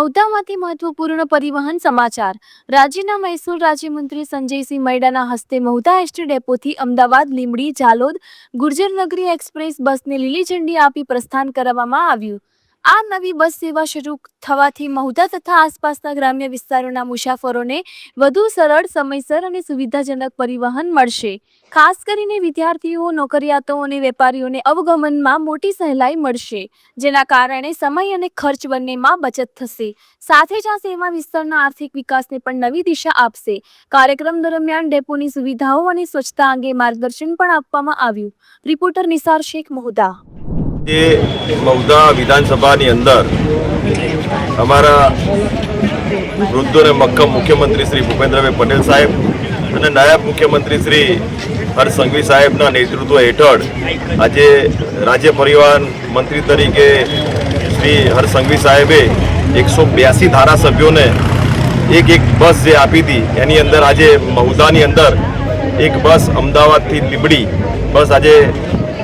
મહુધામાંથી મહત્વપૂર્ણ પરિવહન સમાચાર। રાજ્યના મહેસૂલ રાજ્યમંત્રી સંજયસિંહ મૈડાના હસ્તે મહુધા એસટી ડેપોથી અમદાવાદ, લીંબડી, ઝાલોદ ગુર્જરનગરી એક્સપ્રેસ બસને લીલી ઝંડી આપી પ્રસ્થાન કરાવવામાં આવ્યું। આ નવી બસ સેવા શરૂ થવાથી મહુધા તથા આસપાસના ગ્રામ્ય વિસ્તારોના મુસાફરોને વધુ સરળ, સમયસર અને સુવિધાજનક પરિવહન મળશે। ખાસ કરીને વિદ્યાર્થીઓ, નોકરિયાતો અને વેપારીઓને અવગમનમાં મોટી સહેલાઈ મળશે, જેના કારણે સમય અને ખર્ચ બંનેમાં બચત થશે। સાથે જ આ સેવા વિસ્તારના આર્થિક વિકાસને પણ નવી દિશા આપશે। કાર્યક્રમ દરમિયાન ડેપોની સુવિધાઓ અને સ્વચ્છતા અંગે માર્ગદર્શન પણ આપવામાં આવ્યું। રિપોર્ટર નિસાર શેખ, મહુધા। મહુધા વિધાનસભાની અંદર અમારા વૃદ્ધ અને મક્કમ મુખ્યમંત્રી શ્રી ભૂપેન્દ્રભાઈ પટેલ સાહેબ અને નાયબ મુખ્યમંત્રી શ્રી હર્ષ સંઘવી સાહેબના નેતૃત્વ હેઠળ આજે રાજ્ય પરિવહન મંત્રી તરીકે શ્રી હર્ષ સંઘવી સાહેબે 182 ધારાસભ્યોને એક બસ જે આપી હતી એની અંદર આજે મહુધાની અંદર એક બસ અમદાવાદથી લીંબડી બસ આજે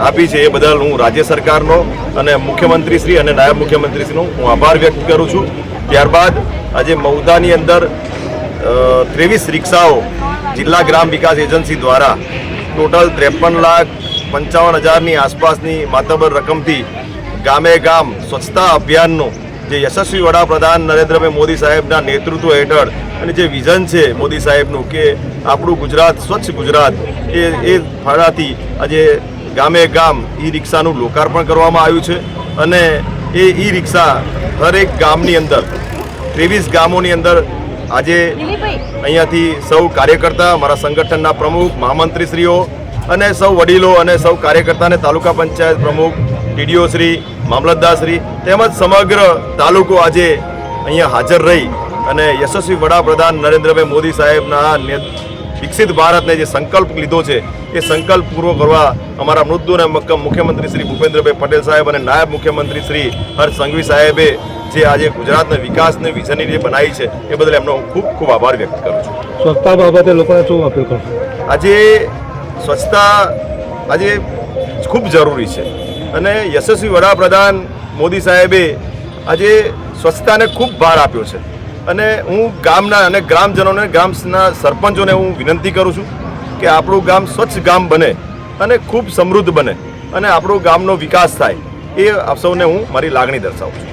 આપી છે। એ બદલ હું રાજ્ય સરકારનો અને મુખ્યમંત્રીશ્રી અને નાયબ મુખ્યમંત્રીશ્રીનો હું આભાર વ્યક્ત કરું છું। ત્યારબાદ આજે મહુધાની અંદર 23 રિક્ષાઓ જિલ્લા ગ્રામ વિકાસ એજન્સી દ્વારા ટોટલ 53,55,000ની આસપાસની માતબર રકમથી ગામે ગામ સ્વચ્છતા અભિયાનનું જે યશસ્વી વડાપ્રધાન નરેન્દ્રભાઈ મોદી સાહેબના નેતૃત્વ હેઠળ અને જે વિઝન છે મોદી સાહેબનું કે આપણું ગુજરાત સ્વચ્છ ગુજરાત એ ફાળાથી આજે ગામે ગામ ઈ રિક્ષાનું લોકાર્પણ કરવામાં આવ્યું છે અને એ ઈ રિક્ષા દરેક ગામની અંદર 23 ગામોની અંદર આજે અહીંયાથી સૌ કાર્યકર્તા, મારા સંગઠનના પ્રમુખ, મહામંત્રીશ્રીઓ અને સૌ વડીલો અને સૌ કાર્યકર્તાને તાલુકા પંચાયત પ્રમુખ, ટીડીઓ શ્રી, મામલતદાર શ્રી તેમજ સમગ્ર તાલુકો આજે અહીંયા હાજર રહી અને યશસ્વી વડાપ્રધાન નરેન્દ્રભાઈ મોદી સાહેબના વિકસિત ભારતને જે સંકલ્પ લીધો છે એ સંકલ્પ પૂરો કરવા અમારા મૃદુ અને મક્કમ મુખ્યમંત્રી શ્રી ભૂપેન્દ્રભાઈ પટેલ સાહેબ અને નાયબ મુખ્યમંત્રી શ્રી હર્ષ સંઘવી સાહેબે જે આજે ગુજરાતના વિકાસને વિઝનની જે બનાવી છે એ બદલ એમનો ખૂબ ખૂબ આભાર વ્યક્ત કરું છું। સ્વચ્છતા બાબતે લોકોને શું અપીલ કરશો? આજે સ્વચ્છતા આજે ખૂબ જરૂરી છે અને યશસ્વી વડાપ્રધાન મોદી સાહેબે આજે સ્વચ્છતાને ખૂબ ભાર આપ્યો છે અને હું ગામના અને ગ્રામજનોને, ગામના સરપંચોને હું વિનંતી કરું છું કે આપણું ગામ સ્વચ્છ ગામ બને અને ખૂબ સમૃદ્ધ બને અને આપણું ગામનો વિકાસ થાય, એ આપ સૌને હું મારી લાગણી દર્શાવું છું।